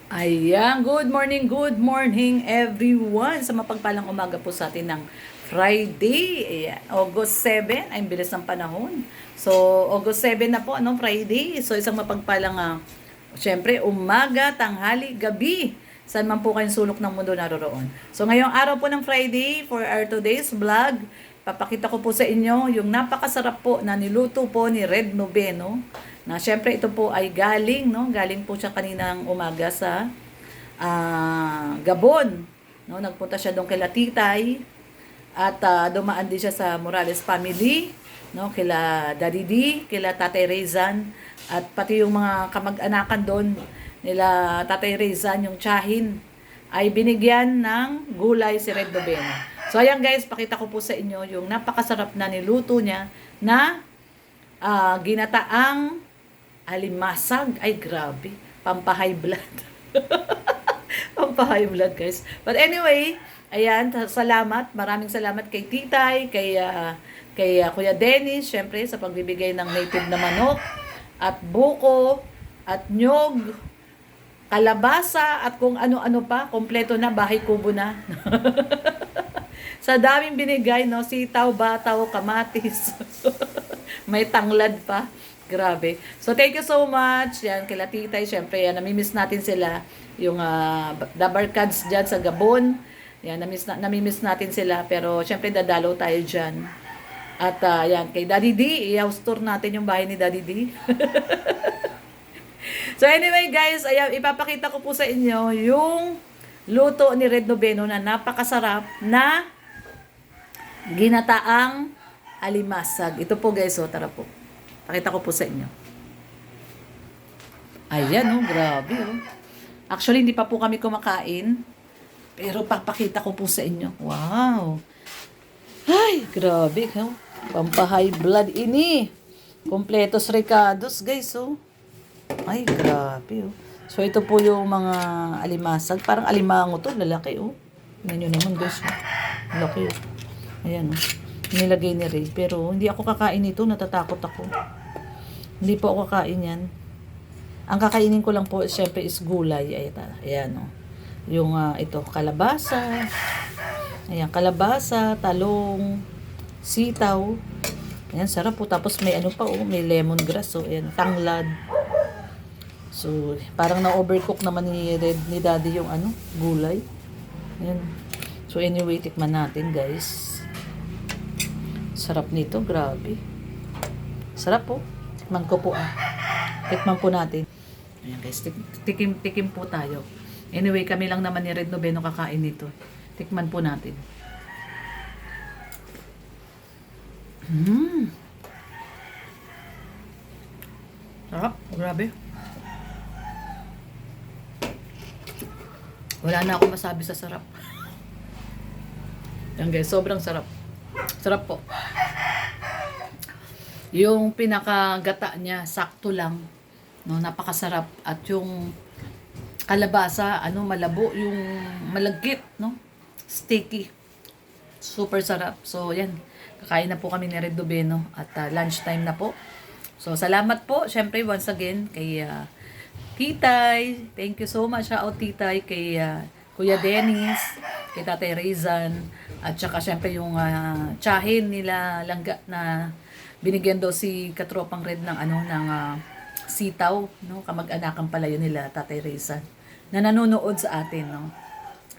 Ayan, good morning everyone. Sa mapagpalang umaga po sa atin ng Friday. Ayan, August 7, ay bilis ng panahon. So, August 7 na po, anong Friday? So, isang mapagpalang, syempre, umaga, tanghali, gabi. Saan man po kayong sulok ng mundo naroroon. So, ngayong araw po ng Friday, for our today's vlog, papakita ko po sa inyo yung napakasarap po na niluto po ni Red Noveno na syempre ito po ay galing, no? Galing po siya kaninang umaga sa Gabon. No? Nagpunta siya doon kila Titay at dumaan din siya sa Morales family, no? Kila Daddy D, kila Tatay Rezan at pati yung mga kamag-anakan doon nila Tatay Rezan, yung tiyahin ay binigyan ng gulay si Red Noveno. So ayan guys, pakita ko po sa inyo yung napakasarap na niluto niya na ginataang alimasag. Ay, grabe. Pampahay blood. Pampahay blood, guys. But anyway, ayan, salamat. Maraming salamat kay Titay, kay Kuya Dennis, syempre, sa pagbibigay ng native na manok, at buko, at nyog, kalabasa, at kung ano-ano pa. Kompleto na, bahay kubo na. Sa daming binigay, no? Sitaw, bataw, kamatis. May tanglad pa. Grabe. So, thank you so much. Yan, kila Titay. Siyempre, yan, namimiss natin sila. Yung Dabarkads dyan sa Gabon. Yan, namimiss natin sila. Pero, siyempre, dadalaw tayo dyan. At, yan, kay Daddy D. I-house tour natin yung bahay ni Daddy D. So, anyway, guys, ayan, ipapakita ko po sa inyo yung luto ni Red Noveno na napakasarap na ginataang alimasag. Ito po, guys, oh, tara po. Pakita ko po sa inyo. Ayan, oh, grabe, oh. Actually, hindi pa po kami kumakain. Pero papakita ko po sa inyo. Wow. Ay, grabe, oh. Pampahay blood ini. Kompletos recados, guys, oh. Ay, grabe, oh. So, ito po yung mga alimasag. Parang alimango to, lalaki, oh. Tingnan nyo naman, guys, oh. Laki, oh. Ayan, oh. Nilagay ni Ray. Pero hindi ako kakain nito. Natatakot ako. Hindi po ako kakain yan. Ang kakainin ko lang po, syempre, is gulay. Ayan, o. Yung, ito, kalabasa. Ayan, kalabasa, talong, sitaw. Ayan, sarap po. Tapos may ano pa, oh. May lemongrass, oh. Ayan, tanglad. So, parang na-overcook naman ni Daddy yung, gulay. Ayan. So, anyway, tikman natin, guys. Sarap nito, grabe. Sarap po. Tikman ko po, Tikman po natin. Ayan guys, tikim po tayo. Anyway, kami lang naman ni Red Noveno kakain nito. Tikman po natin. Sarap, grabe. Wala na akong masabi sa sarap. Ayan guys, sobrang sarap. Sarap po. Yung pinakagata niya, sakto lang. No, napakasarap. At yung kalabasa, malabo. Yung malagkit, no? Sticky. Super sarap. So, yan. Kakain na po kami ni Red Noveno. At lunchtime na po. So, salamat po. Syempre, once again, kay Titay. Thank you so much, Titay. Kay Kuya Dennis. Kay Tatay Rezan. At saka syempre yung tiyahin nila langga na binigyan daw si Katropang Red ng sitaw, no? Kamag-anakan pala yun nila Tatay Rezan na nanonood sa atin, no?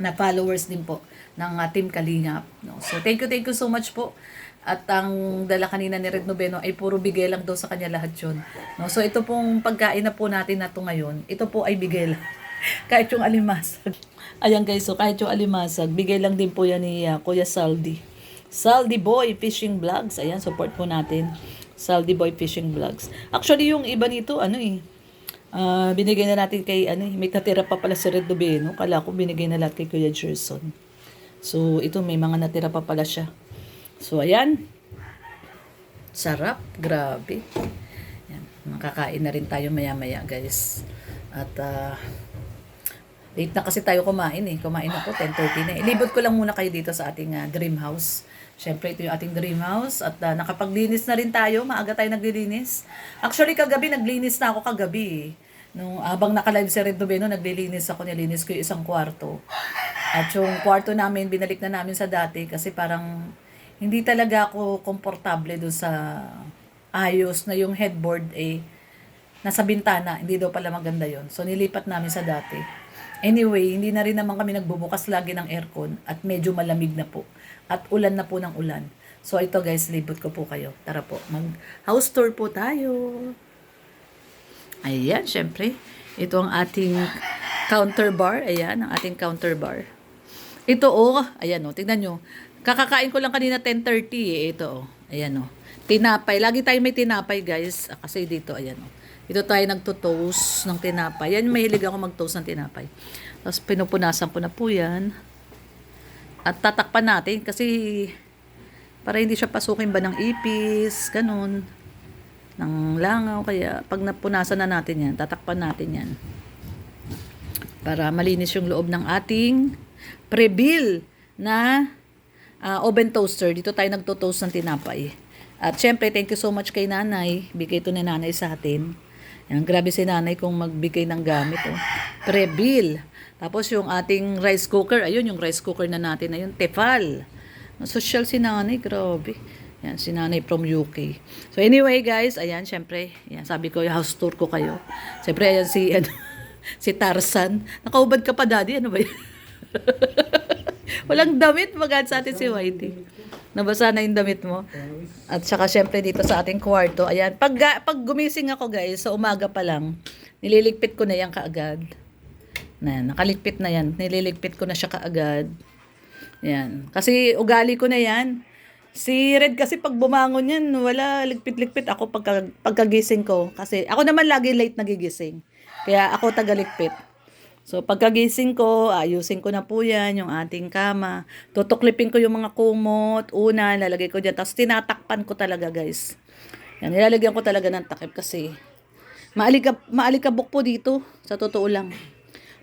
Na followers din po ng Team Kalingap, no? So thank you so much po. At ang dala kanina ni Red Noveno ay puro bigay lang daw sa kanya lahat yun, no? So ito pong pagkain na po natin na to ngayon, ito po ay bigay lang. Kahit yung alimasag. Ayan guys, so kahit yung alimasag, bigay lang din po yan ni Kuya Saldi. Saldi Boy Fishing Vlogs. Ayan, support po natin. Saldi Boy Fishing Vlogs. Actually, yung iba nito, binigay na natin kay, may natira pa pala si Red Noveno. Kala ko binigay na lahat kay Kuya Gerson. So, ito, may mga natira pa pala siya. So, ayan. Sarap. Grabe. Ayan. Makakain na rin tayo maya-maya, guys. At, late na kasi tayo kumain Kumain ako, 10:30 na. Ilibot ko lang muna kayo dito sa ating dream house. Siyempre, ito yung ating dream house. At nakapaglinis na rin tayo. Maaga tayo naglilinis. Actually, kagabi, naglinis na ako kagabi. Nung habang naka-live si Red Noveno, naglilinis ako, nilinis ko yung isang kwarto. At yung kwarto namin, binalik na namin sa dati kasi parang hindi talaga ako komportable doon sa ayos na yung headboard nasa bintana. Hindi daw pala maganda yon. So nilipat namin sa dati. Anyway, hindi na rin naman kami nagbubukas lagi ng aircon at medyo malamig na po. At ulan na po ng ulan. So ito guys, libot ko po kayo. Tara po, mag house tour po tayo. Ayan, syempre. Ito ang ating counter bar. Ayan, ang ating counter bar. Ito ayan tingnan nyo. Kakakain ko lang kanina 10:30 Ito ayan tinapay. Lagi tayo may tinapay guys. Kasi dito, ayan Dito tayo nagto-toast ng tinapay. Yan, mahilig ako mag-toast ng tinapay. Tapos pinupunasan ko na po yan. At tatakpan natin kasi para hindi siya pasukin ba ng ipis, ganun. Ng langaw. Kaya pag napunasan na natin yan, tatakpan natin yan. Para malinis yung loob ng ating pre-bill na oven toaster. Dito tayo nagto-toast ng tinapay. At syempre, thank you so much kay nanay. Bigay ito ni nanay sa atin. Yan, grabe si nanay kung magbigay ng gamit. Pre-bill. Tapos yung ating rice cooker. Ayun, yung rice cooker na natin. Ayun, Tefal. Social si nanay. Grabe. Yan, si nanay from UK. So anyway guys, ayan, syempre. Yan, sabi ko, house tour ko kayo. Syempre, ayan si, si Tarzan. Nakaubad ka pa, daddy. Ano ba yan? Walang damit, magad sa atin si Whitey. Nabasa na yung damit mo. At saka syempre dito sa ating kwarto, ayan, pag gumising ako guys, sa umaga pa lang, nililigpit ko na yan kaagad. Nakaligpit na yan. Nililigpit ko na siya kaagad. Yan. Kasi ugali ko na yan. Si Red kasi pag bumangon yan, wala ligpit-ligpit ako pagkagising ko. Kasi ako naman lagi late nagigising. Kaya ako tagaligpit. So, pagkagising ko, ayusin ko na po yan, yung ating kama. Tutuklipin ko yung mga kumot, unan, lalagay ko dyan. Tapos, tinatakpan ko talaga, guys. Yan, nilalagyan ko talaga ng takip kasi maalikabok po dito, sa totoo lang.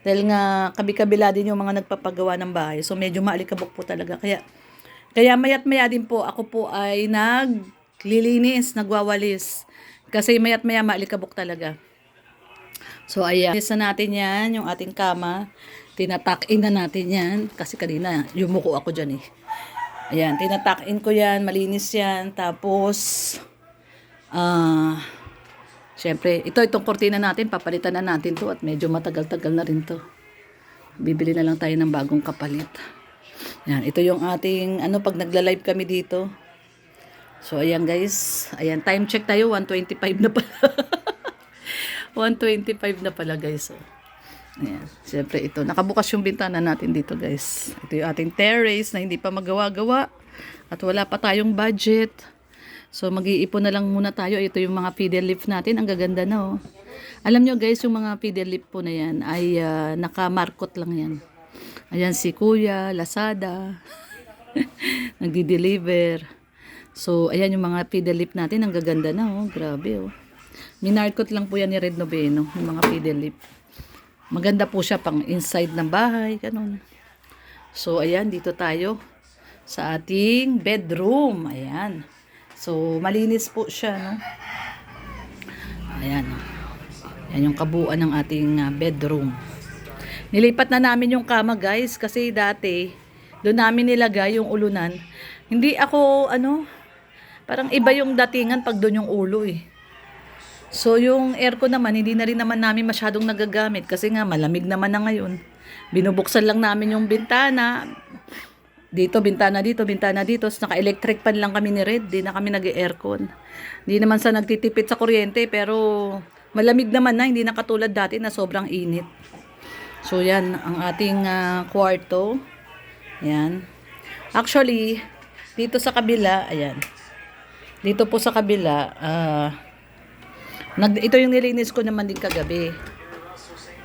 Dahil nga, kabi-kabila din yung mga nagpapagawa ng bahay. So, medyo maalikabok po talaga. Kaya mayat-maya din po, ako po ay naglilinis, nagwawalis. Kasi mayat-maya maalikabok talaga. So, ayan. Isa natin yan, yung ating kama. Tinatak-in na natin yan. Kasi kanina, yumuko ako dyan Ayan, tinatak-in ko yan. Malinis yan. Tapos, syempre, itong kortina natin, papalitan na natin to at medyo matagal-tagal na rin to. Bibili na lang tayo ng bagong kapalit. Ayan, ito yung ating, pag nagla-live kami dito. So, ayan guys. Ayan, time check tayo. 1:25 na pala. 1:25 na pala guys. Ayan. Siyempre ito. Nakabukas yung bintana natin dito guys. Ito yung ating terrace na hindi pa magawa-gawa. At wala pa tayong budget. So mag-iipon na lang muna tayo. Ito yung mga fiddle leaf natin. Ang gaganda na Alam nyo guys, yung mga fiddle leaf po na yan ay naka-markot lang yan. Ayan si Kuya, Lazada. Nagdi-deliver. So ayan yung mga fiddle leaf natin. Ang gaganda na Grabe Minarkot lang po yan ni Red Noveno, yung mga fiddle leaf. Maganda po siya pang inside ng bahay, ganun. So, ayan, dito tayo sa ating bedroom. Ayan. So, malinis po siya, Ayan, Ayan yung kabuuan ng ating bedroom. Nilipat na namin yung kama, guys, kasi dati, doon namin nilagay yung ulunan. Hindi ako, parang iba yung datingan pag doon yung ulo, So, yung aircon naman, hindi na rin naman namin masyadong nagagamit kasi nga malamig naman na ngayon. Binubuksan lang namin yung bintana. Dito, bintana dito, bintana dito. So, naka-electric pan lang kami ni Red. Di na kami nag-aircon. Hindi naman sa nagtitipid sa kuryente pero malamig naman na. Hindi na katulad dati na sobrang init. So, yan ang ating kwarto. Yan. Actually, dito sa kabila, ayan. Dito po sa kabila, ito yung nilinis ko naman din kagabi.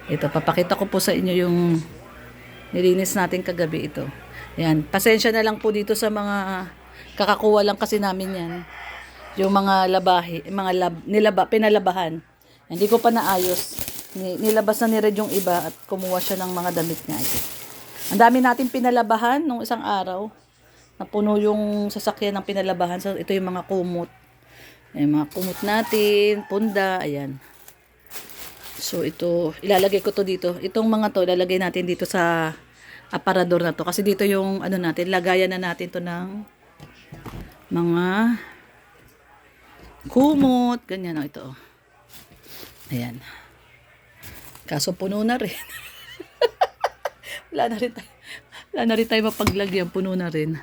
Ito, papakita ko po sa inyo yung nilinis natin kagabi ito. Yan, pasensya na lang po dito sa mga kakakuha lang kasi namin yan. Yung mga labahi, pinalabahan. Hindi ko pa naayos. Nilabas na ni Red yung iba at kumuha siya ng mga damit niya. Ang dami natin pinalabahan nung isang araw. Napuno yung sasakyan ng pinalabahan. So, ito yung mga kumot. Ayan, mga kumot natin, punda, ayan. So, ito, ilalagay ko to dito. Itong mga to, ilalagay natin dito sa aparador na to. Kasi dito yung, ano natin, lagayan na natin to ng mga kumot. Ganyan, ito. Ayan. Kaso puno na rin. Wala na rin tayo. Wala na rin tayo mapaglagyan. Puno na rin.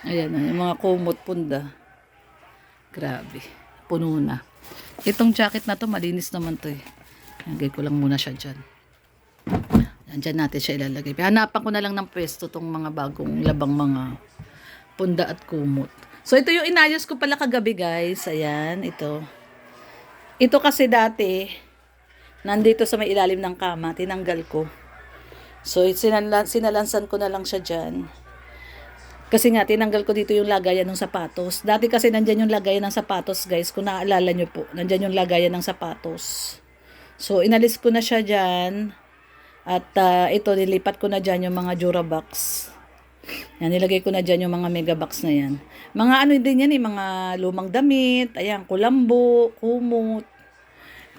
Ayan, yung mga kumot punda. Grabe. Puno na. Itong jacket na to, malinis naman to eh. Lagay ko lang muna siya dyan. Diyan natin siya ilalagay. Hanapan ko na lang ng pwesto tong mga bagong labang mga punda at kumot. So, ito yung inayos ko pala kagabi, guys. Ayan, ito. Ito kasi dati, nandito sa may ilalim ng kama, tinanggal ko. So, sinalansan ko na lang siya dyan. Kasi nga, tinanggal ko dito yung lagayan ng sapatos. Dati kasi nandyan yung lagayan ng sapatos, guys. Kung naalala nyo po, nandyan yung lagayan ng sapatos. So, inalis ko na siya dyan. At ito, nilipat ko na dyan yung mga Durabox. Yan, nilagay ko na dyan yung mga Megabox na yan. Mga ano din yan mga lumang damit. Ayan, kulambo, kumot.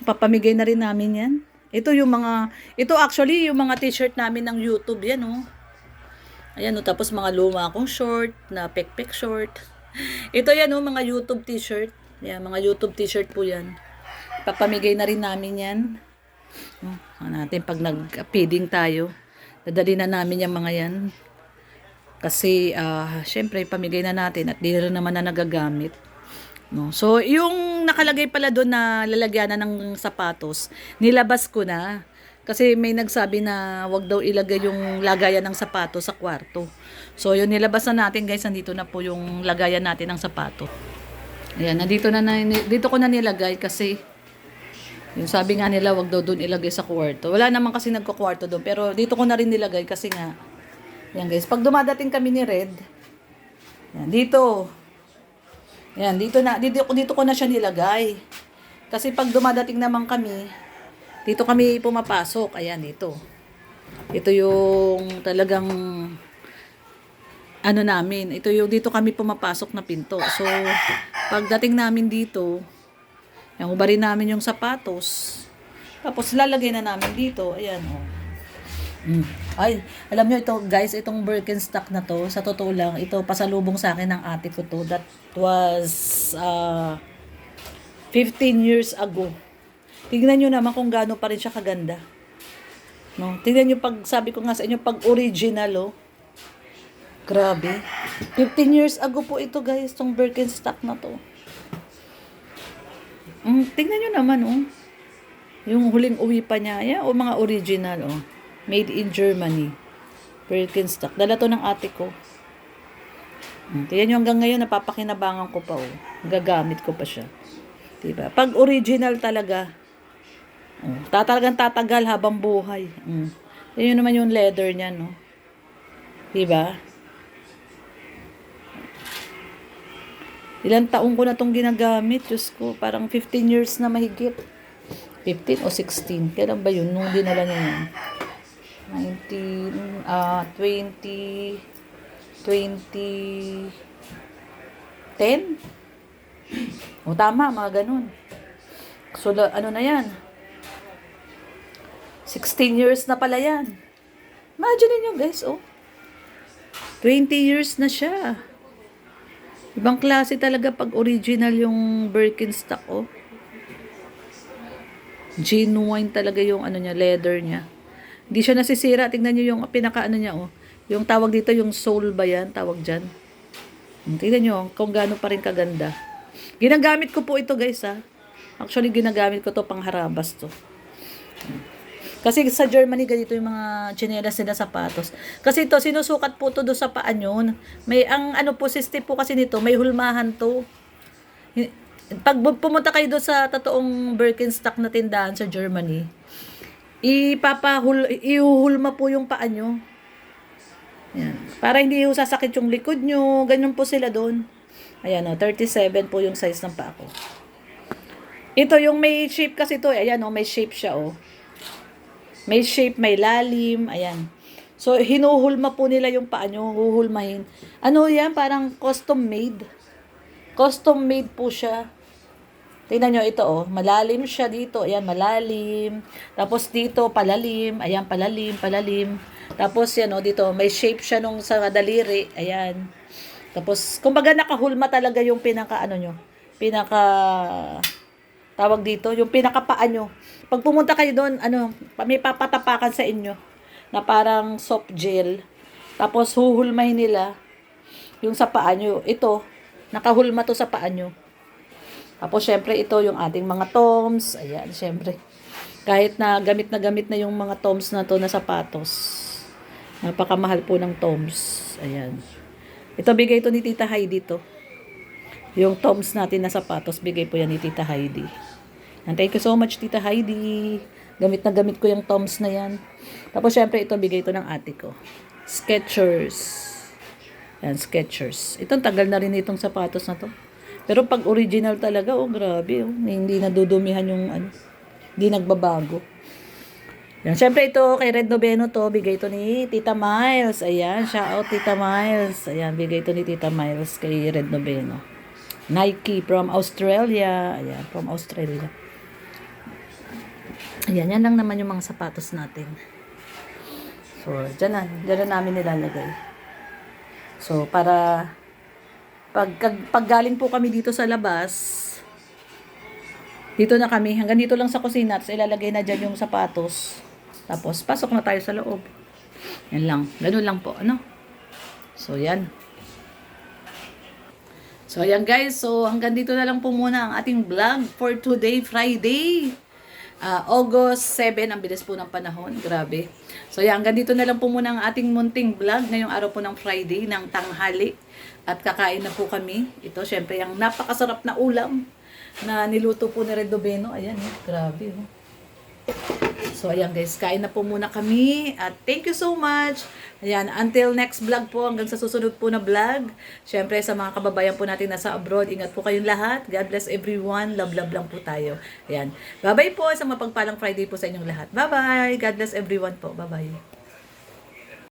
Papamigay na rin namin yan. Ito yung mga, ito actually yung mga t-shirt namin ng YouTube yan, oh. Ayan, oh, tapos mga luma akong short, na pek-pek short. Ito yan, oh, mga YouTube t-shirt. Yan, mga YouTube t-shirt po yan. Papamigay na rin namin yan. Natin pag nag-feeding tayo, dadali na namin yung mga yan. Kasi, syempre, pamigay na natin at di rin naman na nagagamit. No? So, yung nakalagay pala doon na lalagyanan ng sapatos, nilabas ko na. Kasi may nagsabi na wag daw ilagay yung lagayan ng sapatos sa kwarto. So, yun nilabas na natin, guys. Nandito na po yung lagayan natin ng sapatos. Ayan, dito ko na nilagay kasi yung sabi nga nila, wag daw doon ilagay sa kwarto. Wala naman kasi nagko-kwarto doon. Pero dito ko na rin nilagay kasi nga, yan guys, pag dumadating kami ni Red, yan, dito ko na siya nilagay. Kasi pag dumadating naman kami, dito kami pumapasok. Ayan, dito. Ito yung talagang, ano namin, dito kami pumapasok na pinto. So, pagdating namin dito, yan, ubarin namin yung sapatos. Tapos lalagay na namin dito. Ayan, oh. Ay, alam nyo ito, guys, itong Birkenstock na to, sa totoo lang, ito pasalubong sa akin ng ate ko to. That was 15 years ago. Tignan nyo naman kung gaano pa rin siya kaganda. No? Tignan nyo pag, sabi ko nga sa inyo, pag original, oh. Grabe. 15 years ago po ito, guys, itong Birkenstock na to. Tingnan nyo naman, oh. Yung huling uwi pa niya. Ayan, mga original, oh. Made in Germany. Birkenstock. Dala to ng ate ko. Tingnan nyo hanggang ngayon, napapakinabangan ko pa, oh. Gagamit ko pa siya. Diba? Pag original talaga, oh, talagang tatagal habang buhay. Yan naman yung leather niya, no? Diba? Ilang taong ko na itong ginagamit. Diyos ko, parang 15 years na mahigit. 15 o 16. Kailan ba yun? Nung dinala niya yan. 10? O tama, mga ganun. So, ano na yan? 16 years na pala yan. Imagine nyo, guys, oh. 20 years na siya. Ibang klase talaga pag original yung Birkenstock, oh. Genuine talaga yung ano niya, leather niya. Hindi siya nasisira. Tingnan niyo yung pinaka-ano niya, oh. Yung tawag dito, yung sole ba yan? Tawag dyan. Tingnan niyo kung gaano pa rin kaganda. Ginagamit ko po ito, guys, ha. Actually, ginagamit ko to pang harabas to. Kasi sa Germany, ganito yung mga tsinelas nila sapatos. Kasi ito, sinusukat po to do sa paa nyo. May, ang ano po, system po kasi nito, may hulmahan to. Pag pumunta kayo doon sa totoong Birkenstock na tindahan sa Germany, ihuhulma po yung paa nyo. Yan. Para hindi sasakit yung likod nyo. Ganyan po sila doon. Ayan, 37 po yung size ng paa ko. Ito, yung may shape kasi to. Ayan, may shape siya, oh. May shape, may lalim, ayan. So, hinuhulma po nila yung paa nyo, huhulmahin. Ano yan? Parang custom made. Custom made po siya. Tingnan nyo ito, oh. Malalim siya dito. Ayan, malalim. Tapos dito, palalim. Ayan, palalim, palalim. Tapos yan, oh, dito, may shape siya nung sa daliri. Ayan. Tapos, kumbaga nakahulma talaga yung pinaka, ano nyo, pinaka, tawag dito, yung pinakapaa nyo. Pag pumunta kayo doon, ano, may papatapakan sa inyo na parang soft gel. Tapos, huhulmahin nila yung sa paa nyo. Ito, nakahulma to sa paa nyo. Tapos, syempre, ito yung ating mga Toms. Ayan, syempre. Kahit na gamit na yung mga Toms na to na sapatos. Napakamahal po ng Toms. Ayan. Ito, bigay ito ni Tita Heidi to. Yung Toms natin na sapatos, bigay po yan ni Tita Heidi. And thank you so much, Tita Heidi. Gamit na gamit ko yung Toms na yan. Tapos, syempre, ito, bigay ito ng ate ko. Skechers. Ayan, Skechers. Itong tagal na rin itong sapatos na to. Pero pag original talaga, oh, grabe, oh. Hindi nadudumihan yung, ano, hindi nagbabago. Yan. Siyempre ito, kay Red Noveno to, bigay ito ni Tita Miles. Ayan, shout out Tita Miles. Ayan, bigay ito ni Tita Miles kay Red Noveno. Nike from Australia. Ayan, from Australia. Ayan, yan lang naman yung mga sapatos natin. So, dyan na namin nilalagay. So, para pag galing po kami dito sa labas, dito na kami, hanggang dito lang sa kusina, tapos ilalagay na dyan yung sapatos. Tapos, pasok na tayo sa loob. Yan lang. Ganun lang po, ano? So, yan. So, yan guys. So, hanggang dito na lang po muna ang ating vlog for today, Friday. August 7, ang bilis po ng panahon. Grabe. So, yan, hanggang dito na lang po muna ang ating munting vlog ngayong araw po ng Friday, ng tanghali. At kakain na po kami. Ito, syempre, yung napakasarap na ulam na niluto po ni Red Noveno. Ayan, grabe. Oh. So, ayan guys, kain na po muna kami. At thank you so much. Ayan, until next vlog po, hanggang sa susunod po na vlog. Syempre, sa mga kababayan po natin nasa abroad, ingat po kayong lahat. God bless everyone. Love, love lang po tayo. Ayan. Bye-bye po. Sa mapagpalang Friday po sa inyong lahat. Bye-bye. God bless everyone po. Bye-bye.